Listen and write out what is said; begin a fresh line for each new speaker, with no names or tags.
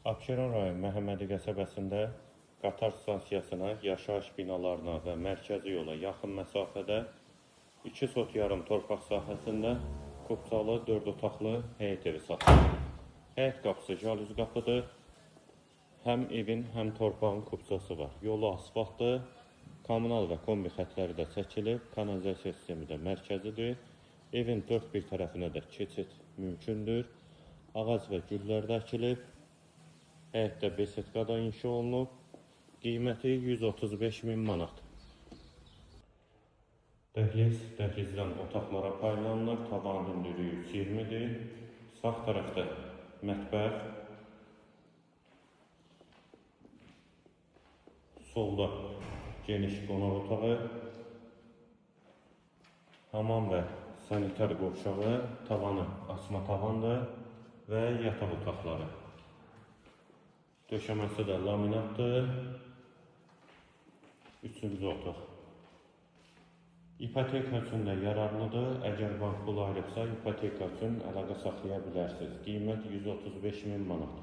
Abşeron rayon Məhəmmədi qəsəbəsində qatar stansiyasına, yaşayış binalarına və mərkəzi yola yaxın məsafədə 2 sot yarım torpaq sahəsində kubsalı 4 otaqlı həyət evi satılır. Həyət qapısı jalüz qapıdır. Həm evin, həm torpağın kubsası var. Yolu asfaltdır. Kommunal və kombi xətləri də çəkilib. Kanalizasiya sistemi də mərkəzidir. Evin dörd bir tərəfinə də keçid mümkündür. Ağac və güllər də əkilib. Həyətdə besetkada inşa olunub. Qiyməti 135.000 manat. Dəhlizdən otaqlara paylanılır. Tavan hündürlüyü 120-dir. Sağ tərəfdə mətbəx. Solda geniş qonaq otağı. Hamam və sanitar qovşağı. Tavanı asma tavandır və yataq otaqları. Döşəməsi də laminatdır. Üçüncü otaq. İpoteka üçün də yararlıdır. Əgər bank pul ayırıbsa, ipoteka üçün əlaqə saxlaya bilərsiniz. Qiymət 135.000 manat.